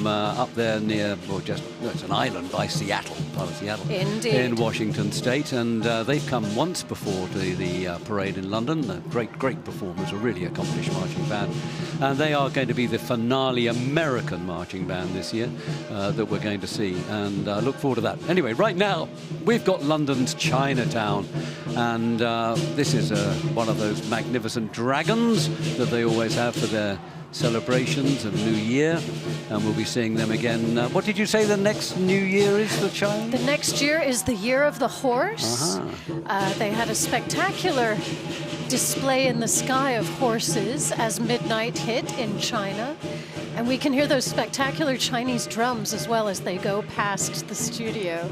up there near, well, it's an island by Seattle, part of Seattle. Indeed. In Washington State, and they've come once before to the parade in London. Great performers, a really accomplished marching band. And they are going to be the finale American marching band this year that we're going to see, and I look forward to that. Anyway, right now, we've got London's Chinatown, and this is one of those magnificent dragons that they always have for their celebrations of New Year, and we'll be seeing them again. What did you say the next New Year is for China? The next year is the Year of the Horse. They had a spectacular display in the sky of horses as midnight hit in China, and we can hear those spectacular Chinese drums as well as they go past the studio.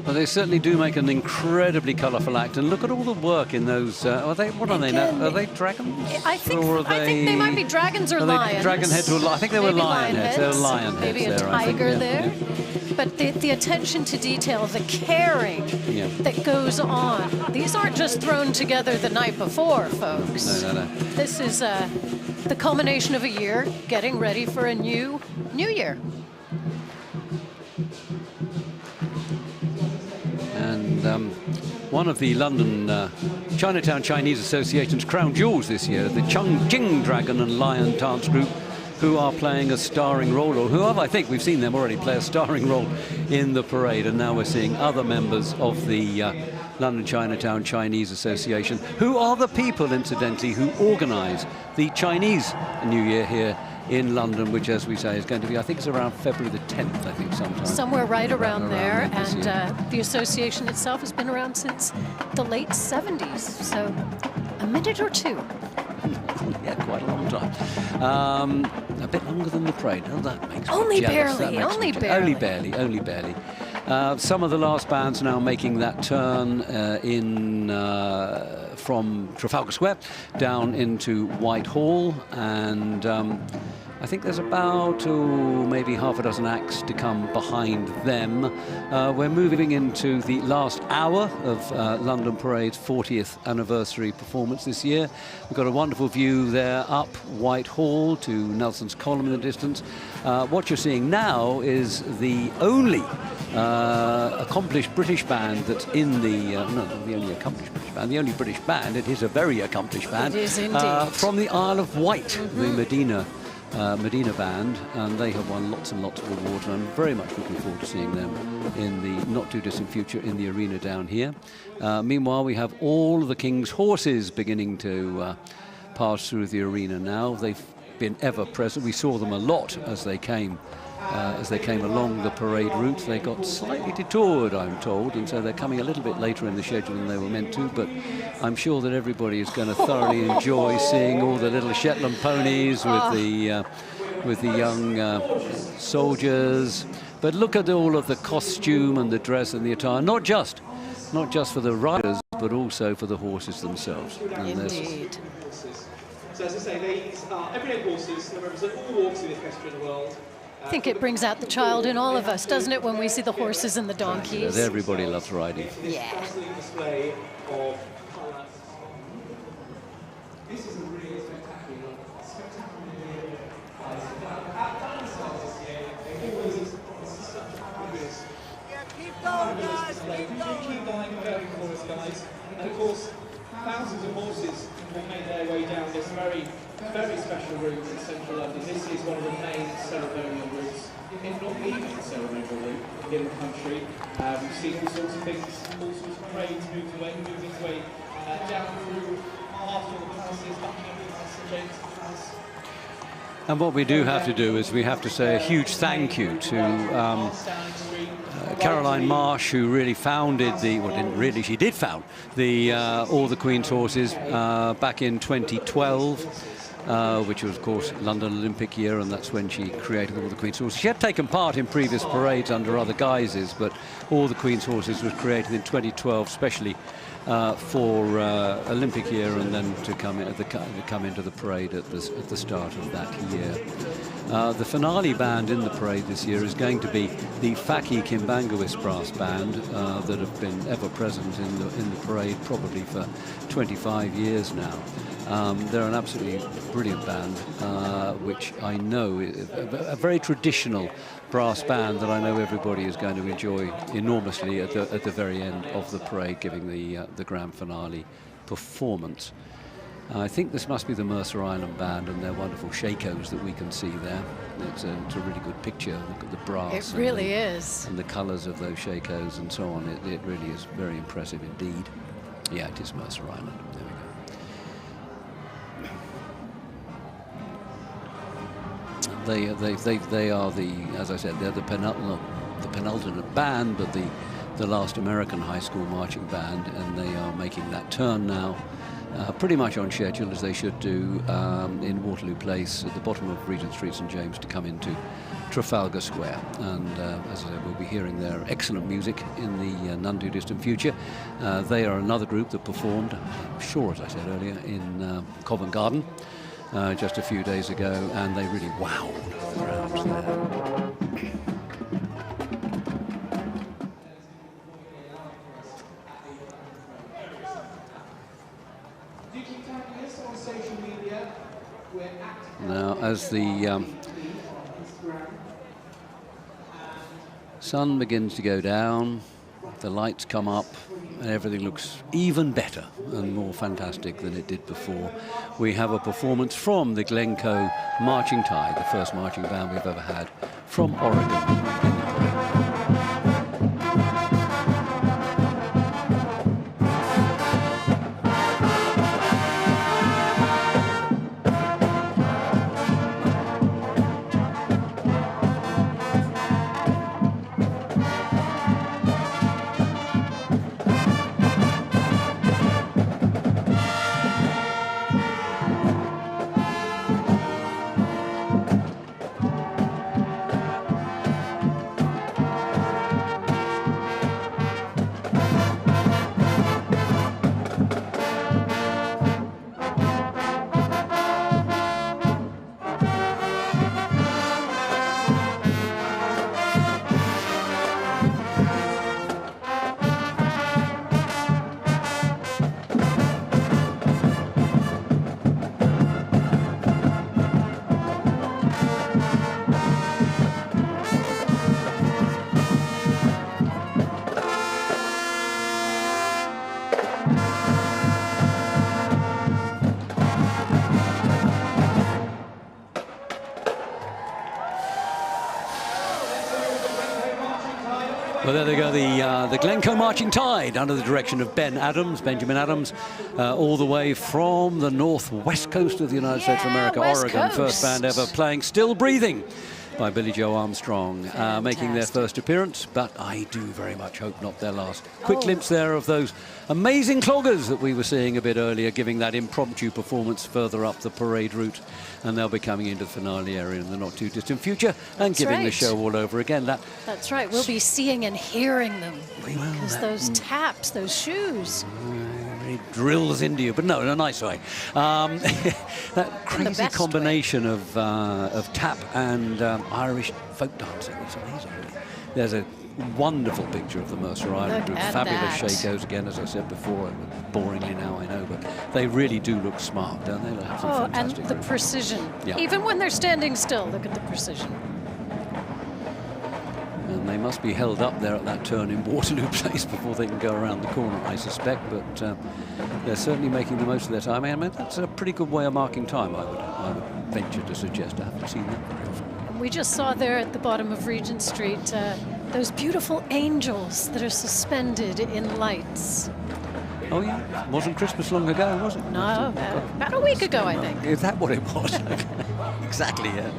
Well, they certainly do make an incredibly colourful act, and look at all the work in those. What are they now? Are they dragons? I think they might be dragons or lions. Dragon heads or I think they were lion heads. They were lion heads. Maybe a tiger there. But the attention to detail, the caring that goes on. These aren't just thrown together the night before, folks. No. This is the culmination of a year, getting ready for a new year. And one of the London Chinatown Chinese Association's crown jewels this year, the Chongqing Dragon and Lion Dance Group, who are playing a starring role, or who have, I think we've seen them already play a starring role in the parade, and now we're seeing other members of the London Chinatown Chinese Association, who are the people, incidentally, who organise the Chinese New Year here in London, which, as we say, is going to be, I think it's around February the 10th, I think, sometime. Somewhere right around there, and the association itself has been around since the late 70s, so a minute or two. Yeah, quite a long time. A bit longer than the parade. Oh, that makes only me jealous. barely, only barely. Only barely. Some of the last bands now making that turn from Trafalgar Square down into Whitehall, and I think there's about maybe half a dozen acts to come behind them. We're moving into the last hour of London Parade's 40th anniversary performance this year. We've got a wonderful view there up Whitehall to Nelson's Column in the distance. What you're seeing now is the only accomplished British band that's in the the only British band. It is a very accomplished band. It is indeed. From the Isle of Wight, the Medina band, and they have won lots and lots of awards, and I'm very much looking forward to seeing them in the not too distant future in the arena down here. Meanwhile, we have all the King's horses beginning to pass through the arena now. They've been ever present. We saw them a lot as they came along the parade route. They got slightly detoured, I'm told, and so they're coming a little bit later in the schedule than they were meant to, but I'm sure that everybody is going to thoroughly enjoy seeing all the little Shetland ponies with the young soldiers. But look at all of the costume and the dress and the attire, not just for the riders, but also for the horses themselves. Indeed. So as I say, these are everyday horses that represent all walks of the equestrian world. I think it brings out the child in all of us, doesn't it, when we see the horses and the donkeys? Everybody loves riding. Yeah. Display of colour. This is a really spectacular year. Keep going, guys. Keep going, very chorus, guys. And of course, thousands of horses will make their way down this very special route in central London. This is one of the main ceremonial routes, if not the ceremonial route in the country. We've seen all sorts of things, all sorts of parades moving its way down through half of the palaces, Buckingham Palace, St James's Palace. And what we do have to do is we have to say a huge thank you to Caroline Marsh, who really founded she did found the All the Queen's Horses back in 2012, which was, of course, London Olympic year, and that's when she created All the Queen's Horses. She had taken part in previous parades under other guises, but All the Queen's Horses was created in 2012, especially for Olympic year, and then to come into the parade at the start of that year. The finale band in the parade this year is going to be the Faki Kimbangawis brass band that have been ever present in the parade probably for 25 years now. They're an absolutely brilliant band, which I know is a very traditional brass band that I know everybody is going to enjoy enormously at the very end of the parade, giving the grand finale performance. I think this must be the Mercer Island Band and their wonderful shakos that we can see there. It's a really good picture. Look at the brass. It really is. And the colours of those shakos and so on. It really is very impressive indeed. Yeah, it is Mercer Island. There we go. They are as I said, they're the penultimate band, but the last American high school marching band, and they are making that turn now. Pretty much on schedule, as they should do, in Waterloo Place at the bottom of Regent Street, St James, to come into Trafalgar Square. And as I said, we'll be hearing their excellent music in the none too distant future. They are another group that performed, I'm sure, as I said earlier, in Covent Garden just a few days ago, and they really wowed the crowds there. Now, as the sun begins to go down, the lights come up, and everything looks even better and more fantastic than it did before. We have a performance from the Glencoe Marching Tide, the first marching band we've ever had from Oregon. Well, there they go, the Glencoe Marching Tide under the direction of Benjamin Adams, all the way from the northwest coast of the United States of America, West Oregon. Coast. First band ever playing Still Breathing by Billy Joe Armstrong, making their first appearance, but I do very much hope not their last. Quick glimpse there of those amazing cloggers that we were seeing a bit earlier, giving that impromptu performance further up the parade route, and they'll be coming into the finale area in the not too distant future and giving the show all over again. That's right, we'll be seeing and hearing them, because those taps, those shoes. It drills into you, but no, in a nice way. That crazy combination of tap and Irish folk dancing is amazing. There's a wonderful picture of the Mercer Island group. Fabulous shakos again, as I said before. Boringly now, I know, but they really do look smart, don't they? They have some fantastic and the precision. Yeah. Even when they're standing still, look at the precision. And they must be held up there at that turn in Waterloo Place before they can go around the corner, I suspect. But they're certainly making the most of their time. I mean, that's a pretty good way of marking time, I would venture to suggest. I haven't seen that very often. And we just saw there at the bottom of Regent Street those beautiful angels that are suspended in lights. Oh, yeah. Wasn't Christmas long ago, was it? No, about a week ago, I think. Is that what it was? Exactly, yeah.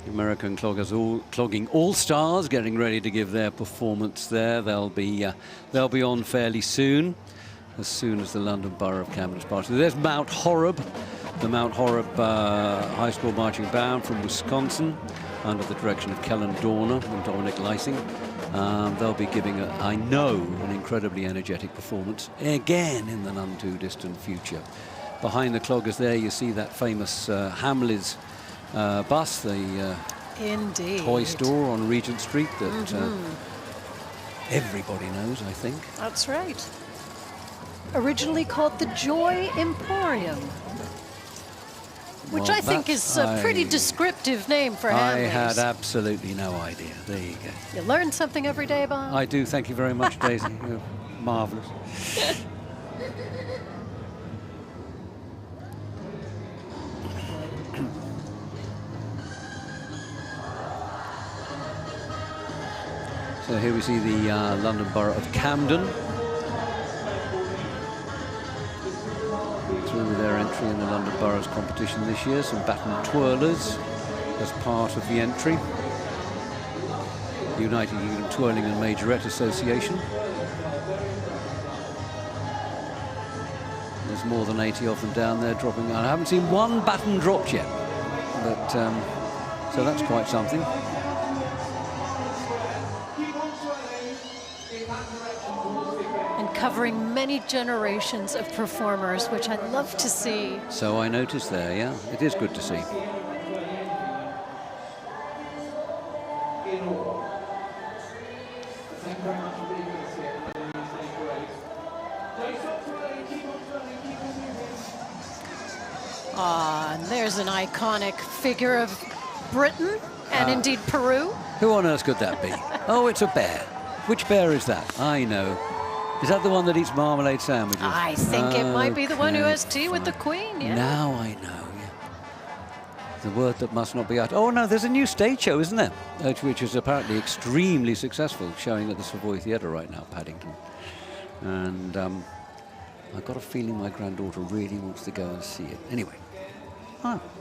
American clogging all-stars getting ready to give their performance there. They'll be on fairly soon as the London Borough of Camden's party. There's Mount Horeb, the Mount Horeb High School Marching Band from Wisconsin, under the direction of Kellen Dorner and Dominic Lysing. They'll be giving, I know, an incredibly energetic performance again in the none too distant future. Behind the cloggers there, you see that famous Hamleys bus, the Indeed. toy store on Regent Street that everybody knows, I think. That's right. Originally called the Joy Emporium, which Well, I think is a pretty descriptive name for I Hamleys. had absolutely no idea. There you go. You learn something every day, Bob. I do. Thank you very much, Daisy. You're marvellous. So here we see the London Borough of Camden through with their entry in the London Borough's competition this year. Some baton twirlers as part of the entry. United Kingdom Twirling and Majorette Association. There's more than 80 of them down there dropping. I haven't seen one baton dropped yet, but so that's quite something. And covering many generations of performers, which I love to see. So I noticed there, yeah, it is good to see. And there's an iconic figure of Britain and indeed Peru. Who on earth could that be? Oh, it's a bear. Which bear is that? I know. Is that the one that eats marmalade sandwiches? I think it might be the one who Okay, has tea with the Queen, yeah. Now I know, yeah. The word that must not be uttered. Oh, no, there's a new stage show, isn't there? Which is apparently extremely successful, showing at the Savoy Theatre right now, Paddington. And I've got a feeling my granddaughter really wants to go and see it. Anyway,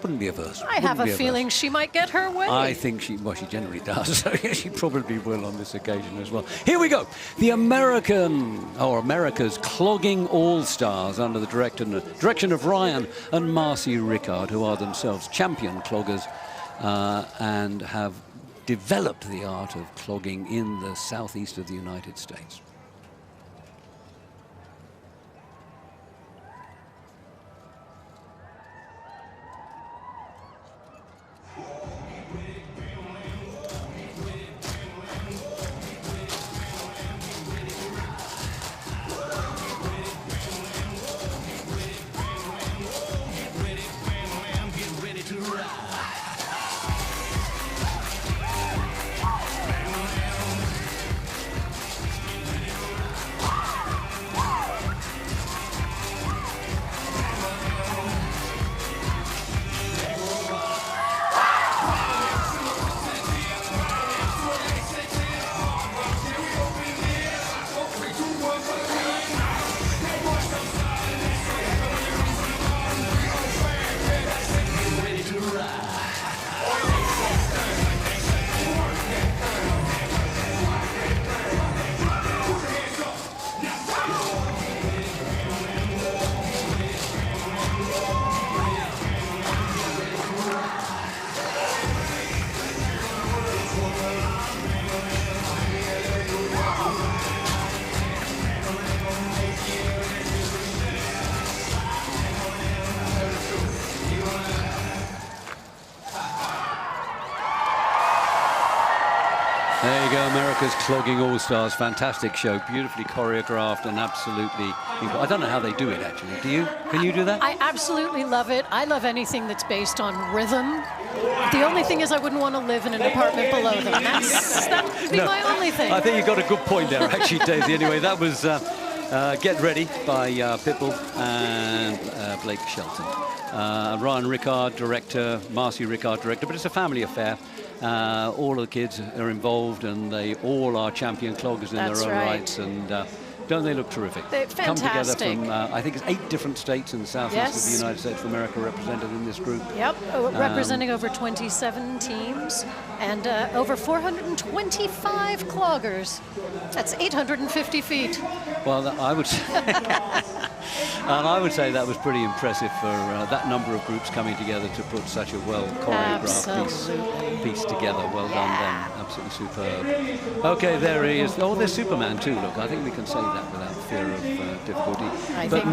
wouldn't be averse. I have a feeling she might get her way. I think she generally does, so she probably will on this occasion as well. Here we go. The America's Clogging All-Stars under the direction of Ryan and Marcy Rickard, who are themselves champion cloggers and have developed the art of clogging in the southeast of the United States. There you go, America's Clogging All-Stars. Fantastic show, beautifully choreographed and absolutely... I don't know how they do it, actually. Do you? Can you do that? I absolutely love it. I love anything that's based on rhythm. The only thing is I wouldn't want to live in an apartment below them. That would be my only thing. I think you got a good point there, actually, Daisy. Anyway, that was Get Ready by Pitbull and Blake Shelton. Ryan Rickard, director, Marcy Rickard, director, but it's a family affair. All of the kids are involved and they all are champion cloggers in their own rights, and don't they look terrific? They're fantastic. Come together from, I think it's 8 different states in the southeast of the United States of America represented in this group. Yep, representing over 27 teams and over 425 cloggers. That's 850 feet. Well, I would say, and I would say that was pretty impressive for that number of groups coming together to put such a well choreographed piece together. Well done, then. absolutely superb. Okay, there he is. Oh, there's Superman too. Look, I think we can say that without fear of difficulty. But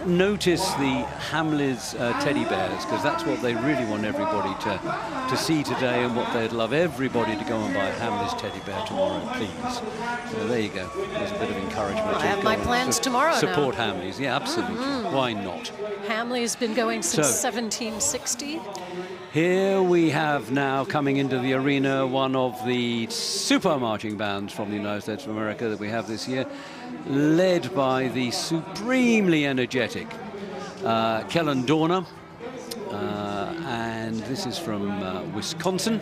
notice the Hamleys teddy bears, because that's what they really want everybody to see today, and what they'd love everybody to go and buy a Hamleys teddy bear tomorrow, please. So there you go. There's a bit of encouragement. I have my plans tomorrow. Support Hamleys. Yeah, absolutely. Why not? Hamley's been going since 1760. Here we have now coming into the arena one of the super marching bands from the United States of America that we have this year, led by the supremely energetic Kellen Dorner, and this is from Wisconsin.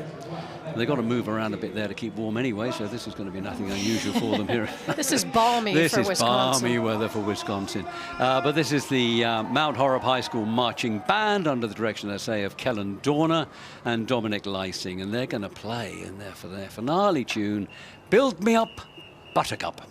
They've got to move around a bit there to keep warm anyway, so this is going to be nothing unusual for them here. This is balmy for Wisconsin. This is balmy weather for Wisconsin. But this is the Mount Horeb High School Marching Band under the direction, I say, of Kellen Dorner and Dominic Lysing, and they're going to play in there for their finale tune, Build Me Up, Buttercup.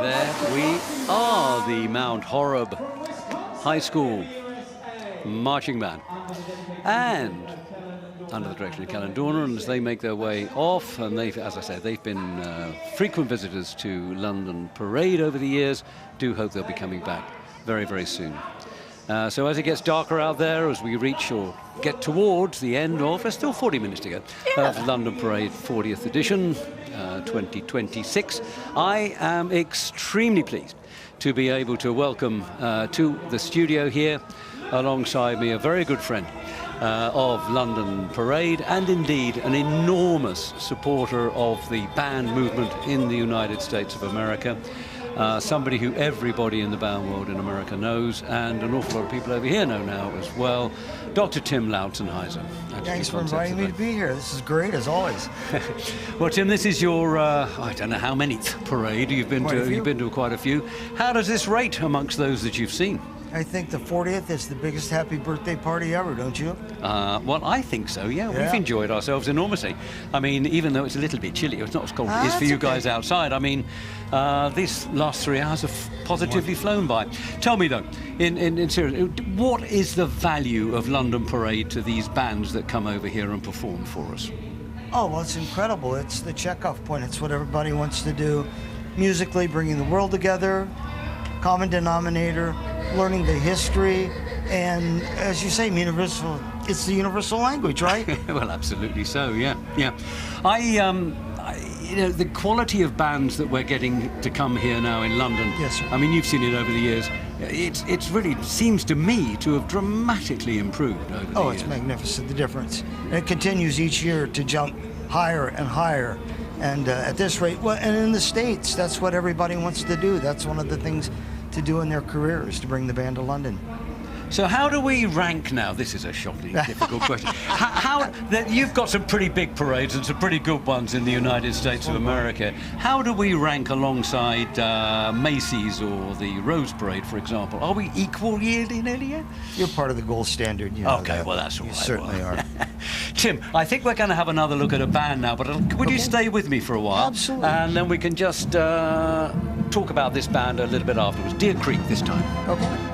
There we are, the Mount Horeb High School Marching Band. And under the direction of Kellen Dorner, and as they make their way off, and they've, as I said, they've been frequent visitors to London Parade over the years. Do hope they'll be coming back very, very soon. So as it gets darker out there, as we reach or get towards the end of, there's still 40 minutes to go, of London Parade 40th edition, 2026, I am extremely pleased to be able to welcome to the studio here, alongside me, a very good friend of London Parade, and indeed an enormous supporter of the band movement in the United States of America. Somebody who everybody in the band world in America knows, and an awful lot of people over here know now as well, Dr. Tim Lautzenheiser. Thanks for inviting me to be here. This is great, as always. Well, Tim, this is your, I don't know how many parade. You've been to quite a few. How does this rate amongst those that you've seen? I think the 40th is the biggest happy birthday party ever, don't you? Well, I think so, yeah. We've enjoyed ourselves enormously. I mean, even though it's a little bit chilly, it's not as cold as it is for you guys outside. I mean, these last 3 hours have positively flown by. Tell me, though, in serious, what is the value of London Parade to these bands that come over here and perform for us? Oh, well, it's incredible. It's the checkoff point. It's what everybody wants to do musically, bringing the world together, common denominator, learning the history, and as you say, universal. It's the universal language, right? Well, absolutely so. Yeah. You know, the quality of bands that we're getting to come here now in London. Yes, sir. I mean, you've seen it over the years. It's really seems to me to have dramatically improved over the years. Oh, it's magnificent, the difference. And it continues each year to jump higher and higher. And at this rate, well, and in the States, that's what everybody wants to do. That's one of the things to do in their careers, to bring the band to London. So how do we rank now? This is a shockingly difficult question. You've got some pretty big parades and some pretty good ones in the United States of America. How do we rank alongside Macy's or the Rose Parade, for example? Are we equal nearly? You're part of the gold standard. You know Okay, that. well, that's all You right. certainly are. Tim, I think we're going to have another look at a band now, but would you stay with me for a while? Absolutely. And then we can just talk about this band a little bit afterwards. Deer Creek this time. Okay.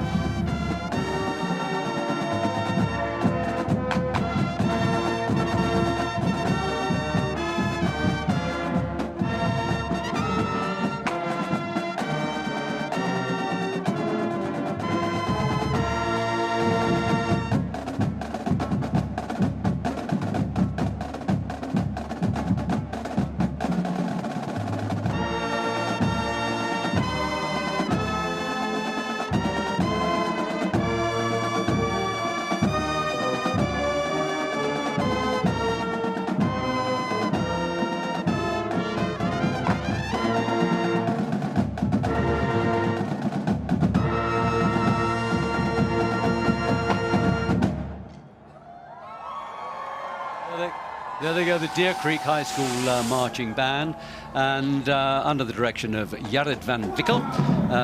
There they go, the Deer Creek High School marching band, and under the direction of Jared van Wickel,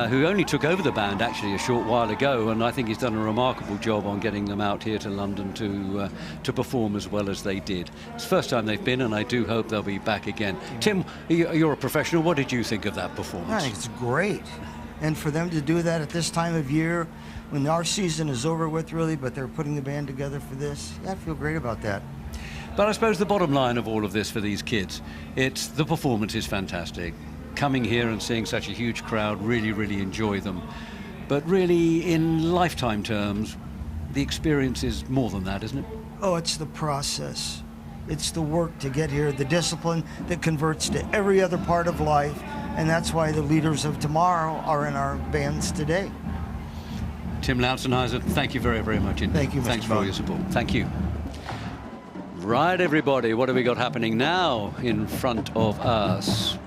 who only took over the band actually a short while ago, and I think he's done a remarkable job on getting them out here to London to perform as well as they did. It's the first time they've been, and I do hope they'll be back again. Tim, you're a professional. What did you think of that performance? I think it's great. And for them to do that at this time of year, when our season is over with really, but they're putting the band together for this, yeah, I feel great about that. But I suppose the bottom line of all of this for these kids, it's the performance is fantastic. Coming here and seeing such a huge crowd, really enjoy them. But really, in lifetime terms, the experience is more than that, isn't it? Oh, it's the process. It's the work to get here, the discipline that converts to every other part of life, and that's why the leaders of tomorrow are in our bands today. Tim Lautzenheiser, thank you very much indeed. Thank you, Mr. Thanks for all Bowden. your support. Thank you. Right, everybody, what have we got happening now in front of us?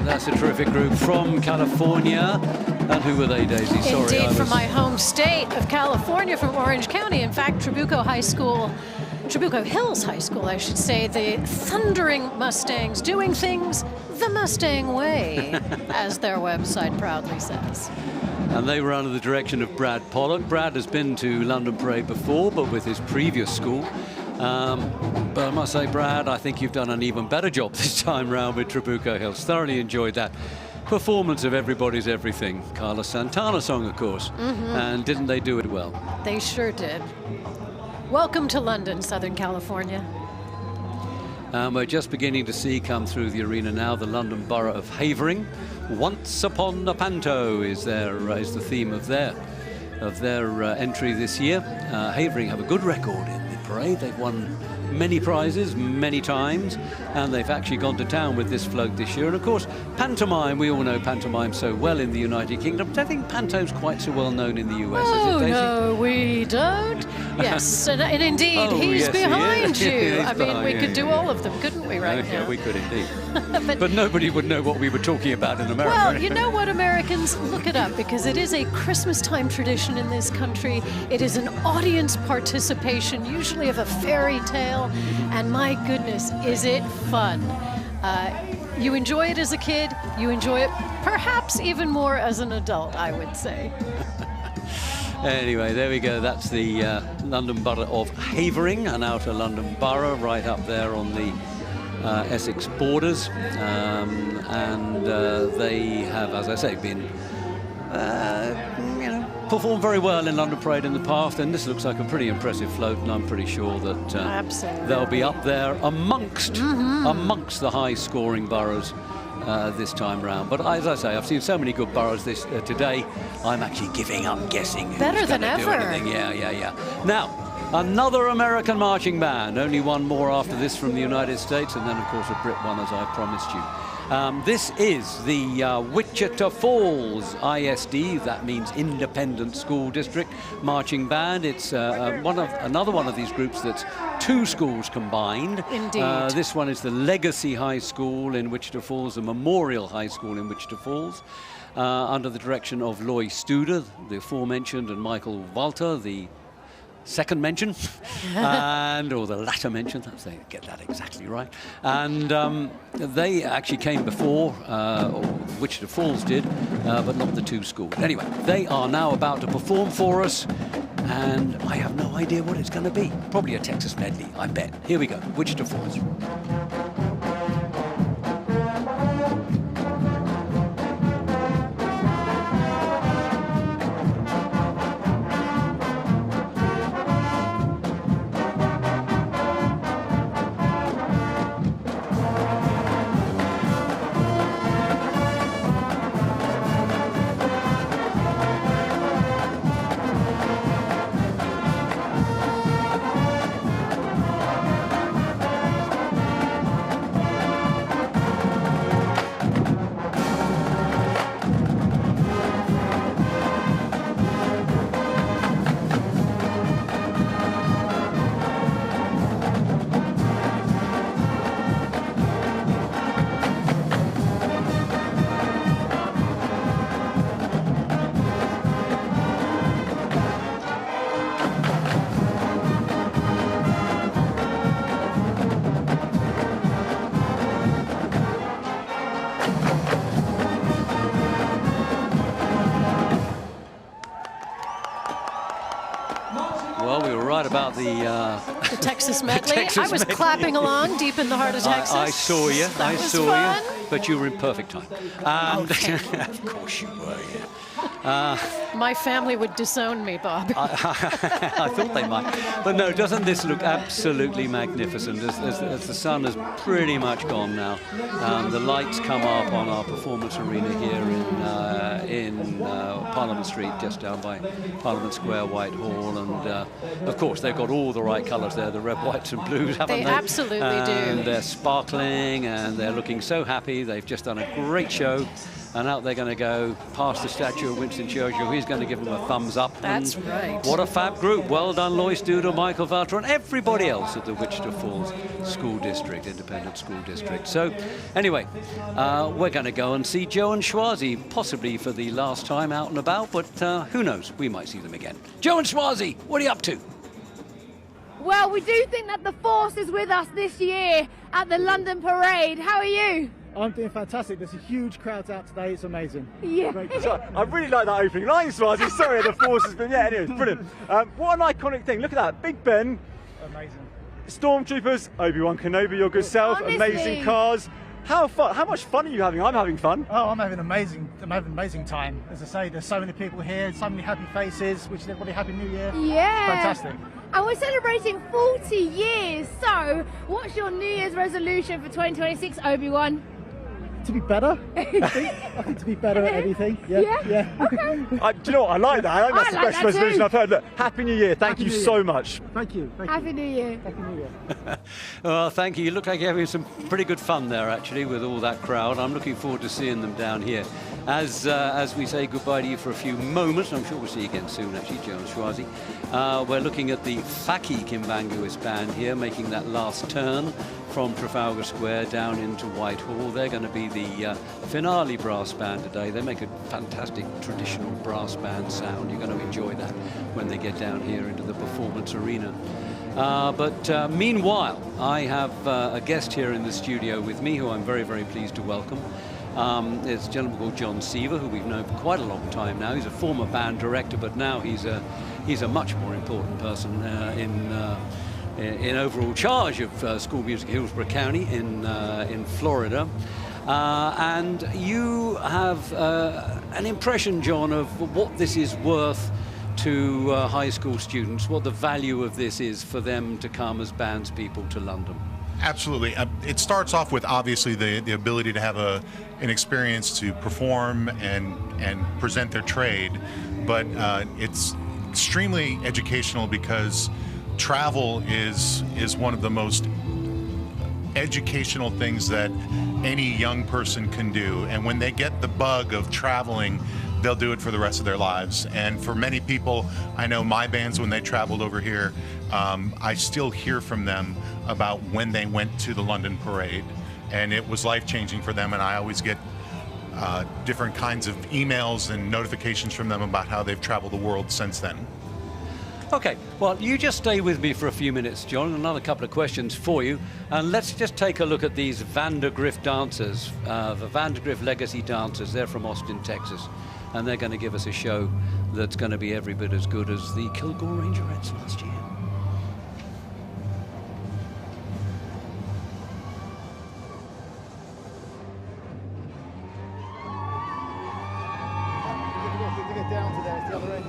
That's a terrific group from California. And who were they, Daisy? Sorry, Indeed, from my home state of California, from Orange County. In fact, Trabuco Hills High School, I should say, the Thundering Mustangs, doing things the Mustang way, as their website proudly says. And they were under the direction of Brad Pollock. Brad has been to London Parade before, but with his previous school. But I must say, Brad, I think you've done an even better job this time round with Trabuco Hills. Thoroughly enjoyed that performance of Everybody's Everything. Carlos Santana song, of course. And didn't they do it well? They sure did. Welcome to London, Southern California. We're just beginning to see come through the arena now the London Borough of Havering. Once Upon a Panto is the theme of their entry this year. Havering have a good record in the parade. They've won many prizes, many times, and they've actually gone to town with this float this year. And of course, pantomime, we all know pantomime so well in the United Kingdom. I don't think panto's quite so well known in the US, is it, Daisy? No, we don't. Yes, and indeed, he's yes, he behind is. you. He's I mean, behind we you, could do all of them, couldn't we, right now? Yeah, we could indeed. But- but nobody would know what we were talking about in America. Well, you know what, Americans? Look it up, because it is a Christmas time tradition in this country. It is an audience participation, usually of a fairy tale, and my goodness, is it fun. You enjoy it as a kid, you enjoy it perhaps even more as an adult, I would say. Anyway, there we go. That's the London Borough of Havering, an outer London borough right up there on the Essex borders. And they have, as I say, been performed very well in London Parade in the past, and this looks like a pretty impressive float, and I'm pretty sure that Absolutely. they'll be up there amongst the high-scoring boroughs this time round. But as I say, I've seen so many good boroughs today, I'm actually giving up guessing who's Better than gonna do ever. anything. Yeah. Now, another American marching band, only one more after this from the United States, and then of course a Brit one, as I promised you. This is the Wichita Falls ISD, that means Independent School District Marching Band. It's another one of these groups that's two schools combined. Indeed. This one is the Legacy High School in Wichita Falls, the Memorial High School in Wichita Falls, under the direction of Loy Studer, the aforementioned, and Michael Walter, the second mention, or the latter mention, they get that exactly right. And they actually came before, or Wichita Falls did, but not the two schools. Anyway, they are now about to perform for us, and I have no idea what it's going to be. Probably a Texas medley, I bet. Here we go, Wichita Falls. Well, we were right about The Texas medley. Texas I was medley. clapping along deep in the heart of Texas. I saw you. That I was saw fun. you. But you were in perfect time. And of course you were, yeah. My family would disown me, Bob. I thought they might. But no, doesn't this look absolutely magnificent as the sun has pretty much gone now. The lights come up on our performance arena here in Parliament Street, just down by Parliament Square, Whitehall. And of course, they've got all the right colours there, the red, whites and blues, haven't they? They absolutely do. And they're sparkling and they're looking so happy. They've just done a great show. And out they're going to go past the statue of Winston Churchill. He's going to give them a thumbs up. That's and right. What a fab group. Well done, Loy Studer, Michael Valter, and everybody else at the Wichita Falls School District, Independent School District. So, anyway, we're going to go and see Joe and Schwazi, possibly for the last time out and about, but who knows? We might see them again. Joe and Schwazi, what are you up to? Well, we do think that the Force is with us this year at the London Parade. How are you? I'm doing fantastic. There's a huge crowd out today. It's amazing. Yeah. I really like that opening line, Swazi. Sorry, the force has been. Yeah, anyway, brilliant. What an iconic thing. Look at that. Big Ben. Amazing. Stormtroopers. Obi-Wan Kenobi, your good self. Honestly. Amazing cars. How much fun are you having? I'm having fun. Oh, I'm having an amazing time. As I say, there's so many people here, so many happy faces. Wishing everybody a happy New Year. Yeah. Fantastic. And we're celebrating 40 years. So, what's your New Year's resolution for 2026, Obi-Wan? to be better. I think to be better at anything. Yeah. Okay. Do you know what? I like that. I think that's the like best that resolution too. I've heard. Look, Happy New Year. Thank Happy you New Year. so much. Thank you. Happy New Year. Happy New Year. Well, thank you. You look like you're having some pretty good fun there, actually, with all that crowd. I'm looking forward to seeing them down here. As we say goodbye to you for a few moments, I'm sure we'll see you again soon, actually, Joe and Schwazi. We're looking at the Faki Kimbanguist band here, making that last turn from Trafalgar Square down into Whitehall. They're going to be the finale brass band today. They make a fantastic traditional brass band sound. You're going to enjoy that when they get down here into the performance arena. But meanwhile, I have a guest here in the studio with me who I'm very, very pleased to welcome. It's a gentleman called John Seaver, who we've known for quite a long time now. He's a former band director, but now he's a much more important person in overall charge of school music Hillsborough County in Florida. And you have an impression, John, of what this is worth to high school students, what the value of this is for them to come as bands people to London. Absolutely. It starts off with obviously the ability to have an experience to perform and present their trade, but it's extremely educational because travel is one of the most educational things that any young person can do. And when they get the bug of traveling, they'll do it for the rest of their lives. And for many people, I know my bands, when they traveled over here, I still hear from them about when they went to the London Parade, and it was life-changing for them. And I always get different kinds of emails and notifications from them about how they've traveled the world since then. Okay, well, you just stay with me for a few minutes, John. Another couple of questions for you. And let's just take a look at these Vandergrift dancers, the Vandergrift Legacy dancers. They're from Austin, Texas. And they're going to give us a show that's going to be every bit as good as the Kilgore Rangerettes last year. To get down to there, it's the other end.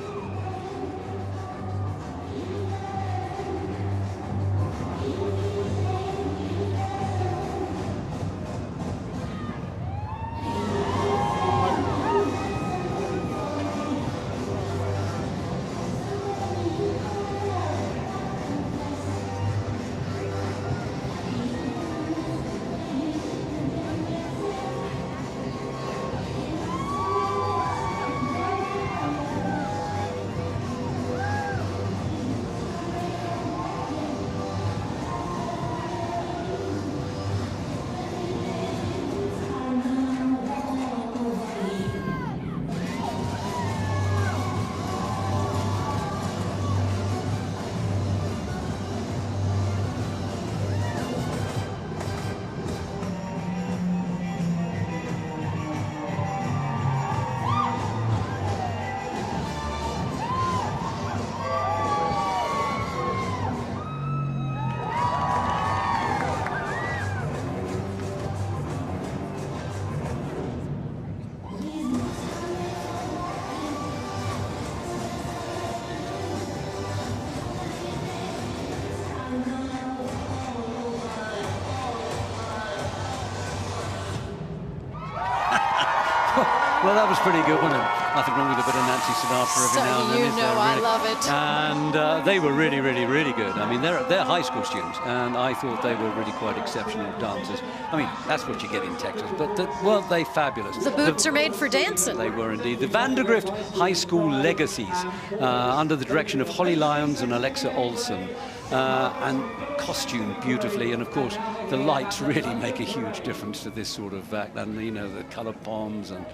Well, that was pretty good, wasn't it? Nothing wrong with a bit of Nancy Sinatra every now and then. You know, I love it. And they were really, really, really good. I mean, they're high school students, and I thought they were really quite exceptional dancers. I mean, that's what you get in Texas, but weren't they fabulous? The boots are made for dancing. They were indeed. The Vandergrift High School Legacies, under the direction of Holly Lyons and Alexa Olson. And costumed beautifully, and of course the lights really make a huge difference to this sort of act, and you know, the colored bombs, and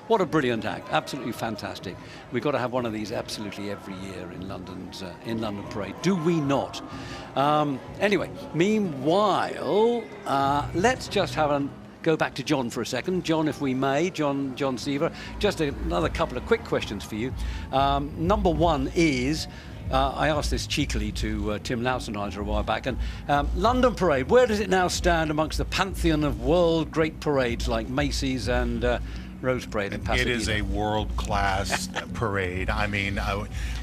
what a brilliant act, absolutely fantastic. We've got to have one of these absolutely every year in London Parade, do we not? Anyway, meanwhile, let's just go back to John for a second. John, if we may, John Seaver, just another couple of quick questions for you. Number one is, I asked this cheekily to Tim Lautzenheiser a while back, and London Parade, where does it now stand amongst the pantheon of world great parades like Macy's and Rose Parade in Pasadena? It is a world-class parade. I mean,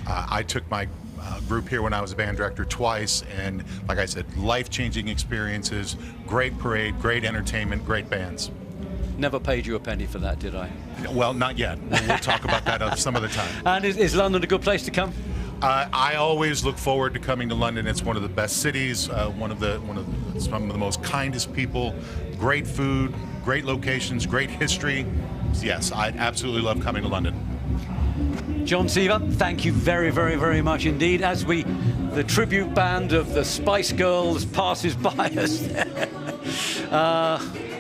I took my group here when I was a band director twice, and like I said, life-changing experiences, great parade, great entertainment, great bands. Never paid you a penny for that, did I? Well, not yet. We'll talk about that some other time. And is London a good place to come? I always look forward to coming to London. It's one of the best cities, some of the most kindest people, great food, great locations, great history. Yes, I absolutely love coming to London. John Seaver, thank you very, very, very much indeed. As the tribute band of the Spice Girls passes by us,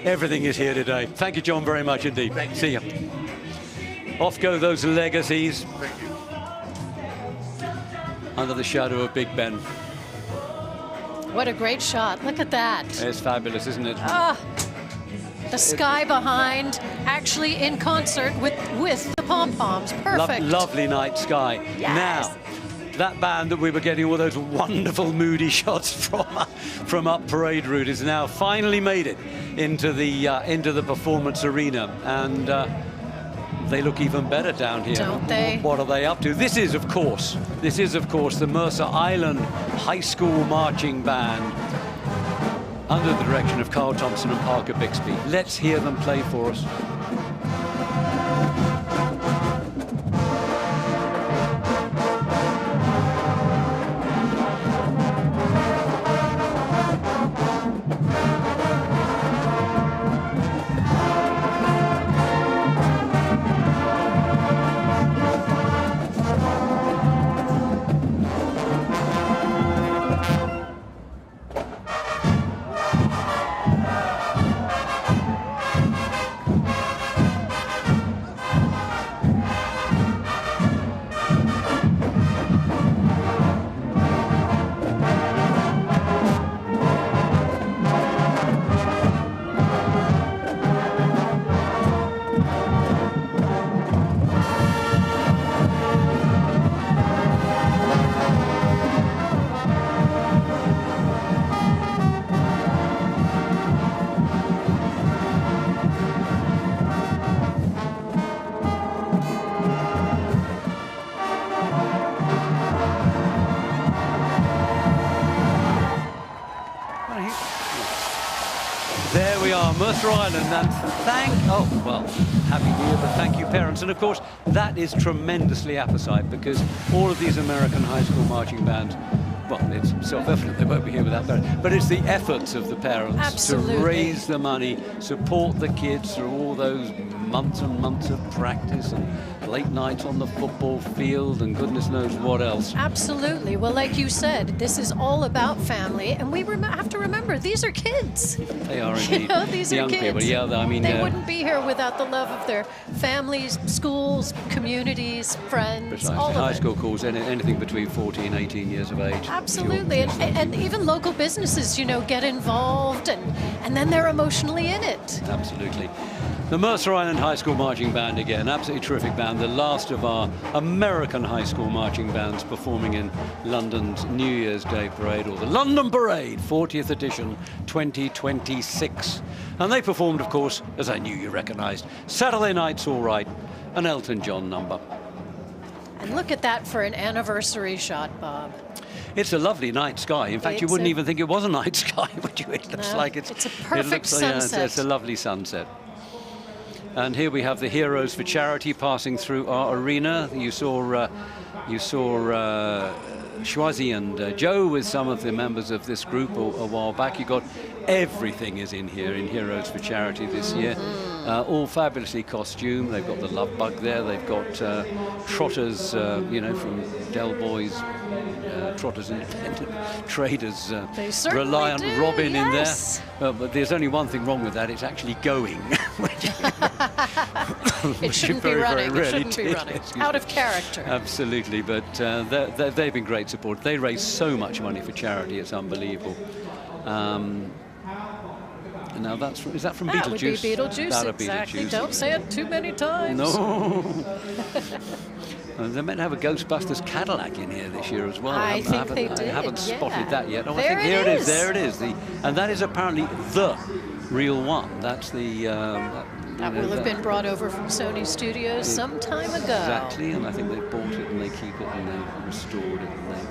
everything is here today. Thank you, John, very much indeed. See you. Off go those legacies. Thank you. Under the shadow of Big Ben. What a great shot. Look at that. It's fabulous, isn't it? The sky behind, actually in concert with the pom-poms. Perfect. Lovely night sky. Yes. Now, that band that we were getting all those wonderful moody shots from up Parade Route is now finally made it into the performance arena, and they look even better down here. Don't they? What are they up to? This is of course the Mercer Island High School Marching Band, under the direction of Carl Thompson and Parker Bixby. Let's hear them play for us. There we are, Mercer Island, and happy New Year, but thank you, parents. And of course, that is tremendously apposite, because all of these American high school marching bands, well, it's self-evident they won't be here without parents, but it's the efforts of the parents Absolutely. to raise the money, support the kids through all those months and months of practice and late nights on the football field and goodness knows what else. Absolutely. Well, like you said, this is all about family, and we have to remember these are kids. They are indeed. You know, these young are kids. people. Yeah, I mean, they wouldn't be here without the love of their families, schools, communities, friends, precisely. all of High it. school calls anything between 14 and 18 years of age. Absolutely, and even local businesses, you know, get involved, and then they're emotionally in it. Absolutely. The Mercer Island High School Marching Band again, absolutely terrific band, the last of our American high school marching bands performing in London's New Year's Day Parade, or the London Parade, 40th edition, 2026. And they performed, of course, as I knew you recognised, Saturday Night's All Right, an Elton John number. And look at that for an anniversary shot, Bob. It's a lovely night sky. In fact, you wouldn't even think it was a night sky, would you? It looks like it's a perfect sunset. It's a lovely sunset. And here we have the Heroes for Charity passing through our arena. You saw Schwazi and Joe with some of the members of this group a while back. You got everything is in here in Heroes for Charity this year. All fabulously costumed. They've got the love bug there. They've got trotters, from Del Boy's Trotters Independent Traders, Reliant do, Robin yes. in there. But there's only one thing wrong with that. It's actually going. It shouldn't be running. It shouldn't be running. Out of character. Absolutely, but they've been great support. They raise so much money for charity. It's unbelievable. Now is that from that Beetlejuice? Would be Beetlejuice, That'd exactly. Beetlejuice. Don't say it too many times. No. They're meant to have a Ghostbusters Cadillac in here this year as well. I think they did. I haven't spotted that yet. Oh, There I think it is. There it is. And that is apparently the real one. That's the... That will have been brought over from Sony Studios some time ago. Exactly, and I think they bought it and they keep it and they restored it and they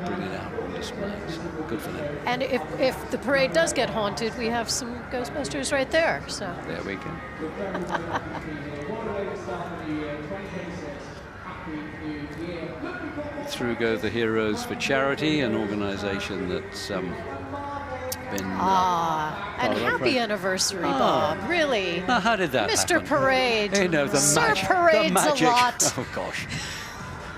bring it out and display. So good for them. And if the parade does get haunted, we have some Ghostbusters right there. So there we go. Through go the Heroes for Charity, an organisation that's been. And happy anniversary, Bob. Really. Now, how did that Mr. happen? Parade. You know, Sir Parade's a lot. Oh gosh.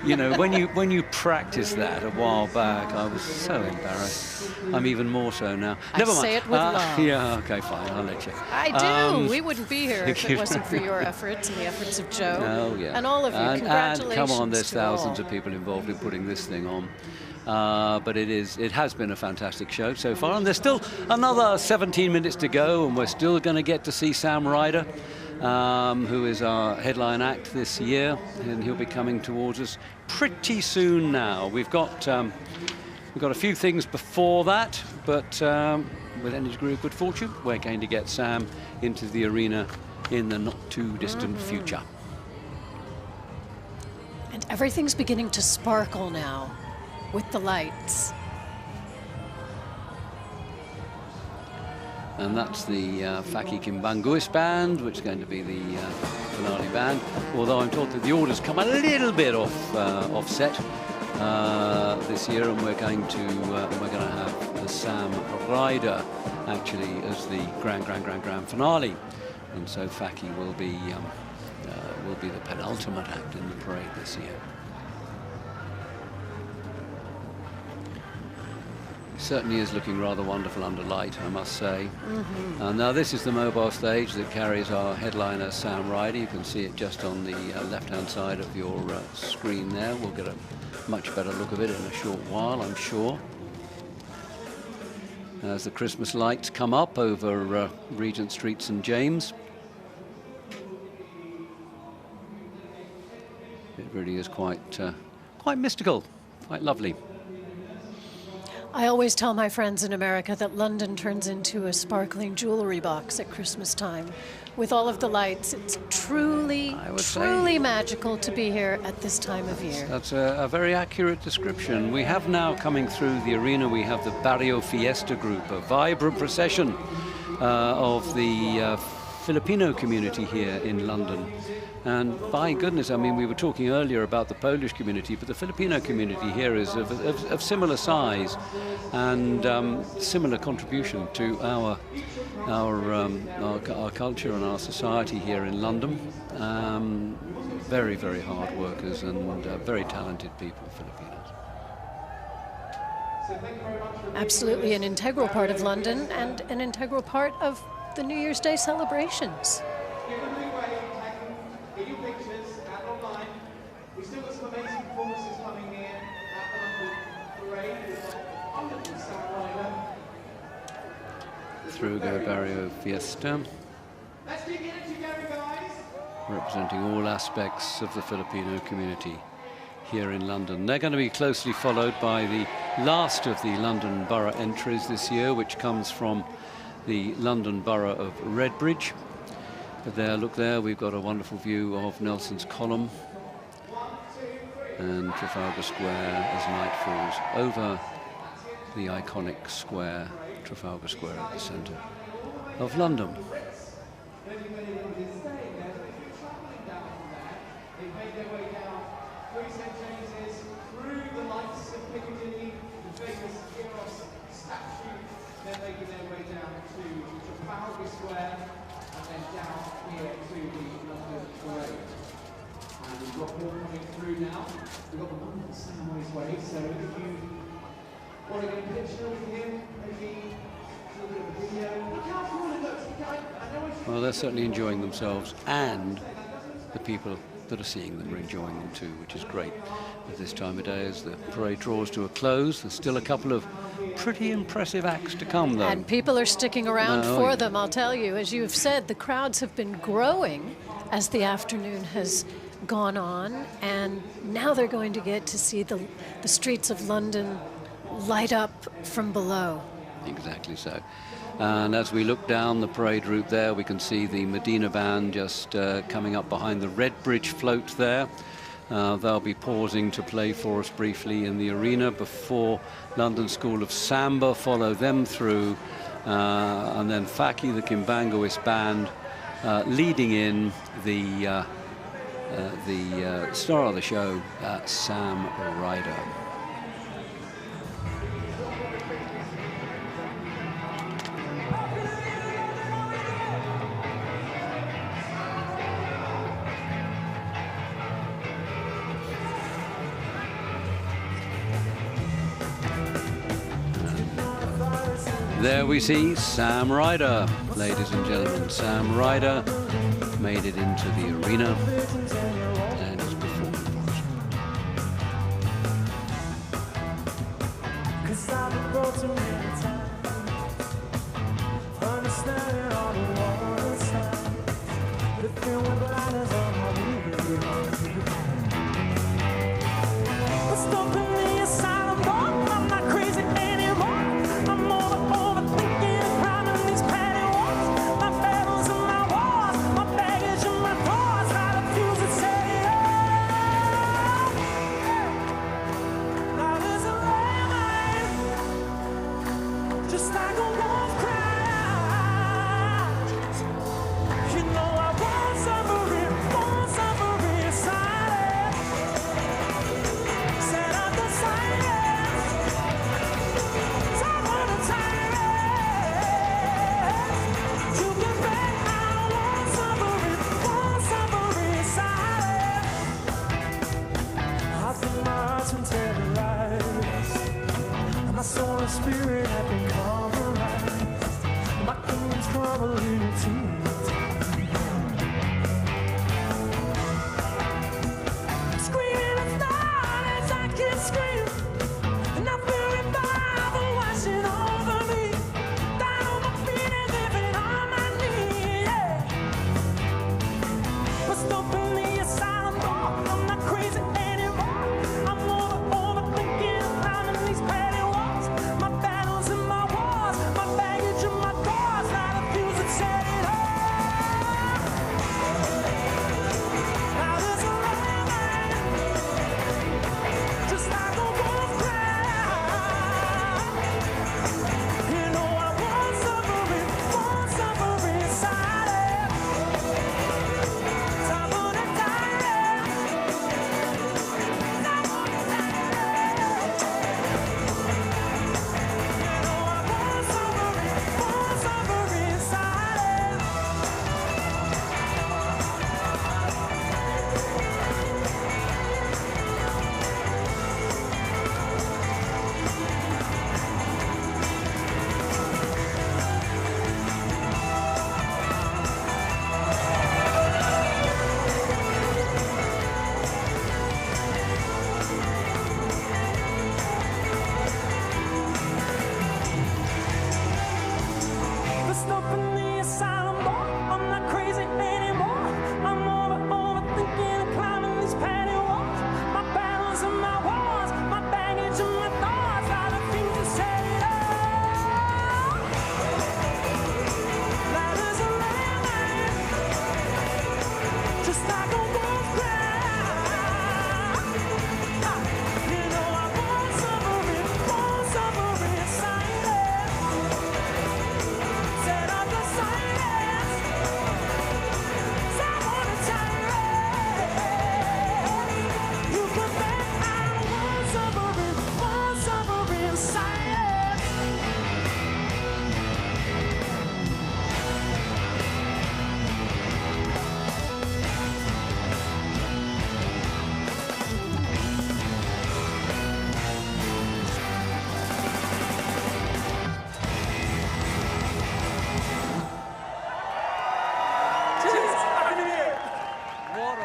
You know, when you practiced that a while back, I was so embarrassed. I'm even more so now. Never mind. Say it with love. Yeah, okay, fine. I'll let you. I do. We wouldn't be here if it wasn't for your efforts and the efforts of Joe. Oh, yeah. And all of you. Congratulations. And come on, there's to thousands all. of people involved in putting this thing on. But it has been a fantastic show so far, and there's still another 17 minutes to go, and we're still going to get to see Sam Ryder, who is our headline act this year, and he'll be coming towards us pretty soon now. We've got a few things before that, but with any degree of good fortune, we're going to get Sam into the arena in the not too distant future. And everything's beginning to sparkle now with the lights. And that's the Faki Kimbanguis band, which is going to be the finale band. Although I'm told that the orders come a little bit offset this year, and we're going to have the Sam Ryder actually as the grand finale, and so Faki will be the penultimate act in the parade this year. Certainly is looking rather wonderful under light, I must say. Now this is the mobile stage that carries our headliner Sam Ryder. You can see it just on the left-hand side of your screen there. We'll get a much better look of it in a short while, I'm sure. As the Christmas lights come up over Regent Street, St. James. It really is quite mystical, quite lovely. I always tell my friends in America that London turns into a sparkling jewelry box at Christmas time. With all of the lights, it's truly magical to be here at this time of year. That's a very accurate description. We have now coming through the arena, we have the Barrio Fiesta group, a vibrant procession of the Filipino community here in London. And by goodness, I mean, we were talking earlier about the Polish community, but the Filipino community here is of similar size and similar contribution to our culture and our society here in London. Very, very hard workers and very talented people, Filipinos. Absolutely an integral part of London and an integral part of the New Year's Day celebrations. Through go Barrio Fiesta, representing all aspects of the Filipino community here in London. They're going to be closely followed by the last of the London Borough entries this year, which comes from the London Borough of Redbridge. But there, look there, we've got a wonderful view of Nelson's Column and Trafalgar Square as night falls over the iconic square, Trafalgar Square at the centre of London. We've got more coming through now. We've got the wonderful Sam on his way, so if you want to get a picture with him, maybe a little bit of a video. Look how cool it looks. Well, they're certainly enjoying themselves, and the people that are seeing them are enjoying them too, which is great at this time of day as the parade draws to a close. There's still a couple of pretty impressive acts to come, though. And people are sticking around for them, I'll tell you. As you've said, the crowds have been growing as the afternoon has gone on, and now they're going to get to see the streets of London light up from below. Exactly so. And as we look down the parade route there, we can see the Medina band just coming up behind the Redbridge float there. They'll be pausing to play for us briefly in the arena before London School of Samba follow them through. And then Faki, the Kimbangoist band, leading in the star of the show, Sam Ryder. There we see Sam Ryder, ladies and gentlemen. Sam Ryder made it into the arena and is performing for us.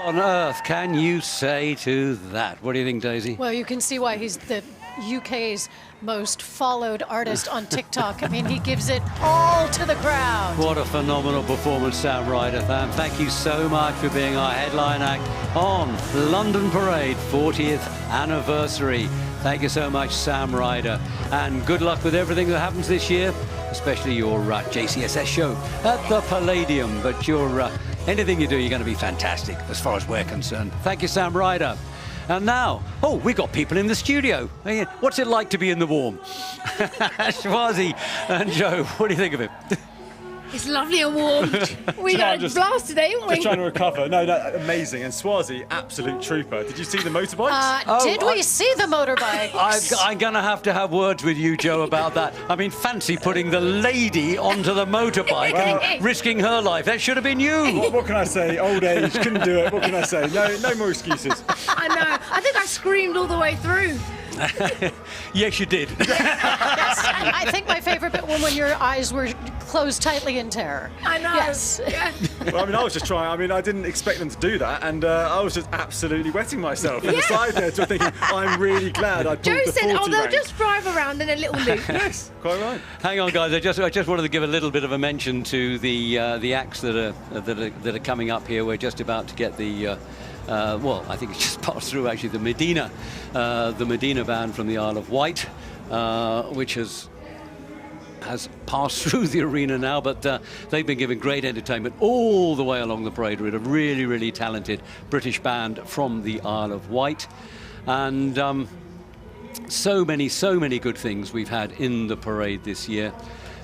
On earth can you say to that? What do you think, Daisy? Well, you can see why he's the UK's most followed artist on TikTok. I mean, he gives it all to the crowd. What a phenomenal performance, Sam Ryder. Thank you so much for being our headline act on London Parade 40th anniversary. Thank you so much, Sam Ryder. And good luck with everything that happens this year, especially your JCSS show at the Palladium. But your anything you do, you're going to be fantastic as far as we're concerned. Thank you, Sam Ryder. And now, oh, we got people in the studio. Hey, what's it like to be in the warm? Schwazi and Joe, what do you think of it? It's lovely and warm. We got a blast today, didn't we? Just trying to recover. No, amazing. And Schwazi, absolute trooper. Did you see the motorbikes? Did we see the motorbike? I'm going to have words with you, Joe, about that. I mean, fancy putting the lady onto the motorbike and risking her life. That should have been you. What can I say? Old age, couldn't do it. What can I say? No more excuses. I know. I think I screamed all the way through. Yes, you did. Yes, I think my favorite bit was when your eyes were closed tightly in terror. I know. Yes. Yeah. Well, I mean, I was just trying. I mean, I didn't expect them to do that, and I was just absolutely wetting myself in the side there, so thinking, I'm really glad I pulled Joe the 40 said, they'll rank. just drive around in a little loop. Yes, quite right. Hang on, guys. I just wanted to give a little bit of a mention to the acts that are coming up here. We're just about to get the. Well, I think it's just passed through actually the Medina band from the Isle of Wight, which has passed through the arena now, but they've been giving great entertainment all the way along the parade route. A really, really talented British band from the Isle of Wight, and so many good things we've had in the parade this year.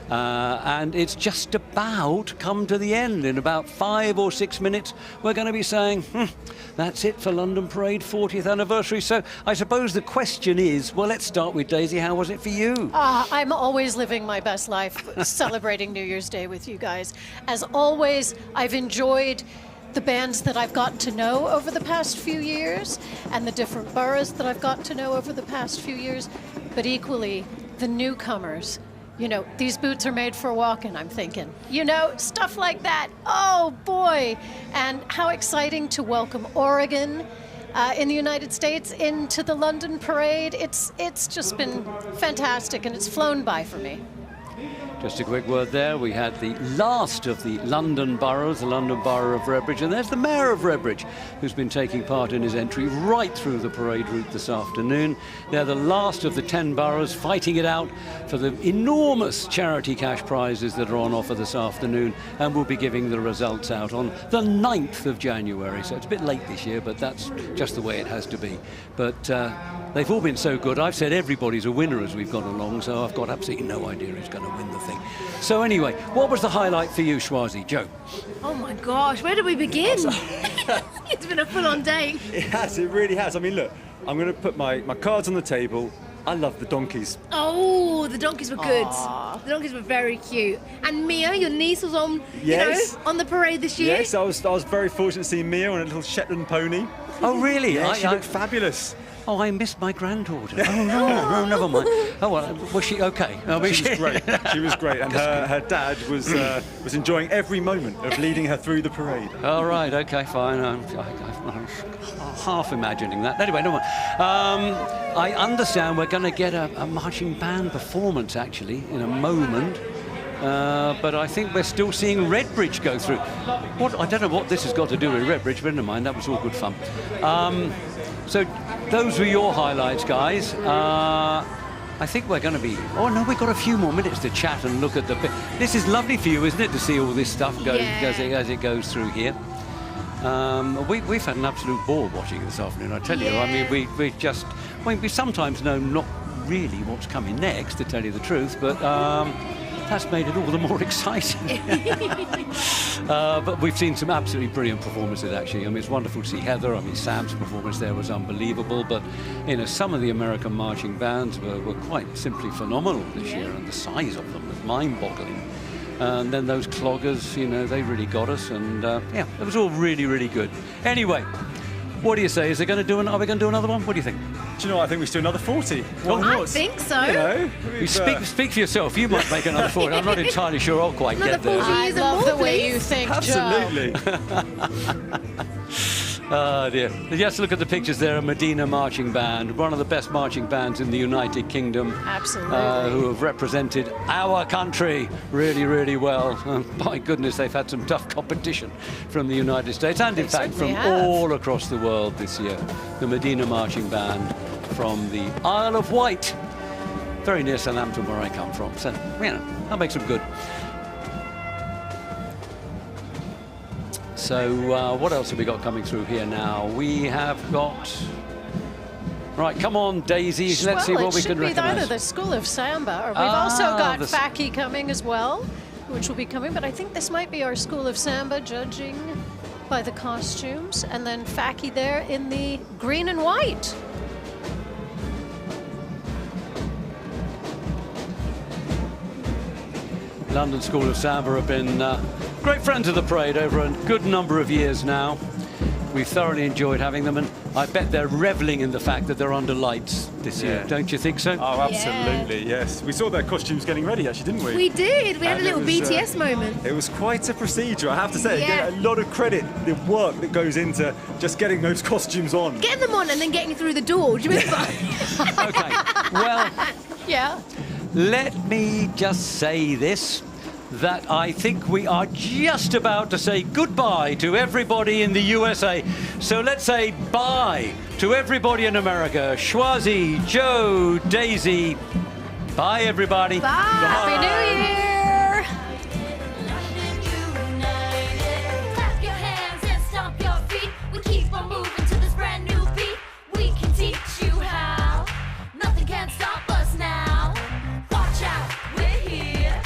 And it's just about come to the end. In about 5 or 6 minutes, we're going to be saying, that's it for London Parade 40th anniversary. So I suppose the question is, well, let's start with Daisy. How was it for you? I'm always living my best life celebrating New Year's Day with you guys. As always, I've enjoyed the bands that I've gotten to know over the past few years and the different boroughs that I've gotten to know over the past few years, but equally the newcomers. You know, these boots are made for walking, I'm thinking. You know, stuff like that. Oh, boy. And how exciting to welcome Oregon in the United States into the London Parade. It's just been fantastic, and it's flown by for me. Just a quick word there. We had the last of the London boroughs, the London Borough of Redbridge, and there's the Mayor of Redbridge, who's been taking part in his entry right through the parade route this afternoon. They're the last of the 10 boroughs fighting it out for the enormous charity cash prizes that are on offer this afternoon, and we'll be giving the results out on the 9th of January. So it's a bit late this year, but that's just the way it has to be. But they've all been so good. I've said everybody's a winner as we've gone along, so I've got absolutely no idea who's going to win the thing. So anyway, what was the highlight for you, Schwazi? Joe? Oh my gosh, where do we begin? It's been a full-on day. It has, it really has. I mean, look, I'm going to put my cards on the table. I love the donkeys. Oh, the donkeys were good. Aww. The donkeys were very cute. And Mia, your niece, was on, yes. On the parade this year. Yes, I was very fortunate to see Mia on a little Shetland pony. Oh, really? Yeah, she looked fabulous. Oh, I missed my granddaughter. Oh, no, never mind. Oh, well, was she okay? She was great. She was great. And her dad was enjoying every moment of leading her through the parade. All right, okay, fine. I'm half imagining that. Anyway, no more. I understand we're going to get a marching band performance, actually, in a moment. But I think we're still seeing Redbridge go through. I don't know what this has got to do with Redbridge, but never mind, that was all good fun. So those were your highlights, guys. I think we're going to be... Oh, no, we've got a few more minutes to chat and look at the... This is lovely for you, isn't it, to see all this stuff go as it goes through here. We've had an absolute ball watching it this afternoon, I tell you. I mean, we sometimes know not really what's coming next, to tell you the truth, but... that's made it all the more exciting. But we've seen some absolutely brilliant performances, actually. I mean, it's wonderful to see Heather. I mean, Sam's performance there was unbelievable. But, some of the American marching bands were quite simply phenomenal this year, and the size of them was mind-boggling. And then those cloggers, they really got us. And, it was all really, really good. Anyway, what do you say? Are we going to do another one? What do you think? Do you know what? I think we should do another 40. I think so. You speak for yourself. You might make another 40. I'm not entirely sure I'll quite get there. I love the way you think, Absolutely. Oh dear. Just look at the pictures there. A Medina marching band, one of the best marching bands in the United Kingdom. Absolutely. Who have represented our country really, really well. My goodness, they've had some tough competition from the United States and, in fact, from all across the world this year. The Medina marching band from the Isle of Wight, very near Southampton, where I come from. So, that makes them good. So what else have we got coming through here now? We have got Right, come on, Daisy. Let's see what we can It should be either recognise. the School of Samba, or we've also got the Faki coming as well, which will be coming. But I think this might be our School of Samba, judging by the costumes, and then Faki there in the green and white. London School of Samba have been great friends of the parade over a good number of years now. We've thoroughly enjoyed having them, and I bet they're reveling in the fact that they're under lights this year. Don't you think so? Oh, absolutely, yes. We saw their costumes getting ready, actually, didn't we? We did. We had a And it little was, BTS moment. It was quite a procedure, I have to say. Yeah. A lot of credit, the work that goes into just getting those costumes on. Getting them on and then getting through the door. Do you remember? Okay, well, Yeah. let me just say this, that I think we are just about to say goodbye to everybody in the USA. So let's say bye to everybody in America. Schwazi, Joe, Daisy. Bye, everybody. Bye. Happy New Year. Clap your hands and stomp your feet. We keep on moving to this brand new beat. We can teach you how. Nothing can stop us now. Watch out, we're here.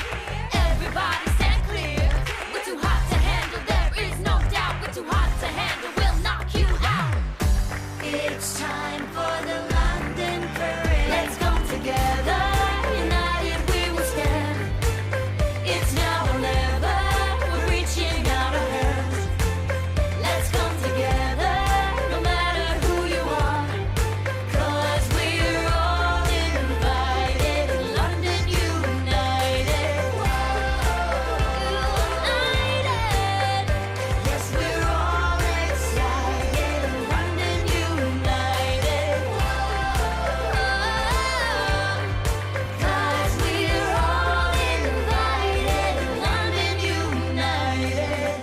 Everybody stand clear. We're too hot to handle, there is no doubt. We're too hot to handle, we'll knock you out. It's time for the London Parade. Let's come together. United we will stand. It's now or never. We're reaching out our hands. Let's come together, no matter who you are. 'Cause we're all invited. London United. United. Yes, we're all excited. London United. 'Cause we're all invited. London United.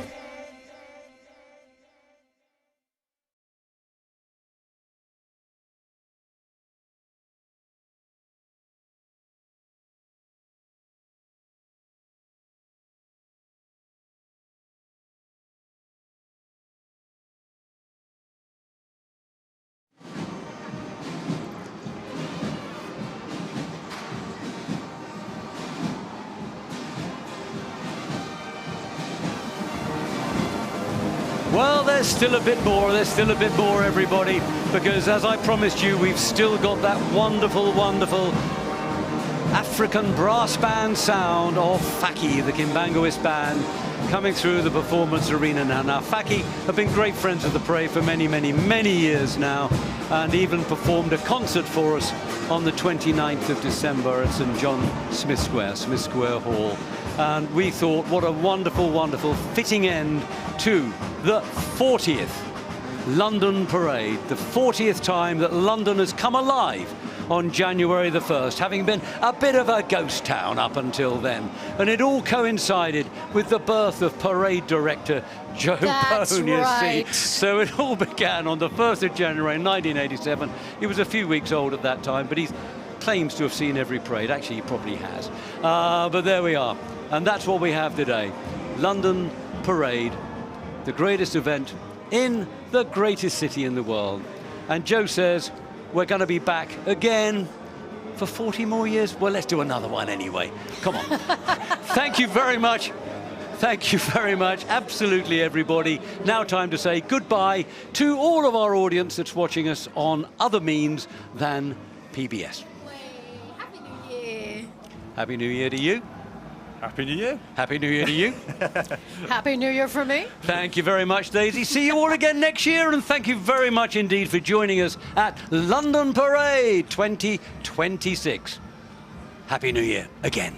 Well, there's still a bit more, everybody, because as I promised you, we've still got that wonderful, wonderful African brass band sound of Faki, the Kimbangoist band, coming through the performance arena now. Now, Faki have been great friends of the parade for many, many, many years now, and even performed a concert for us on the 29th of December at St. John Smith Square Hall. And we thought, what a wonderful, wonderful fitting end to the 40th London Parade, the 40th time that London has come alive on January the 1st, having been a bit of a ghost town up until then. And it all coincided with the birth of parade director Joe That's Ponius. right. So it all began on the 1st of January 1987. He was a few weeks old at that time, but he claims to have seen every parade. Actually, he probably has. But there we are. And that's what we have today. London Parade, the greatest event in the greatest city in the world. And Joe says we're going to be back again for 40 more years. Well, let's do another one anyway. Come on. Thank you very much. Thank you very much. Absolutely, everybody. Now time to say goodbye to all of our audience that's watching us on other means than PBS. Happy New Year. Happy New Year to you. Happy New Year. Happy New Year to you. Happy New Year from me. Thank you very much, Daisy. See you all again next year, and thank you very much indeed for joining us at London Parade 2026. Happy New Year again.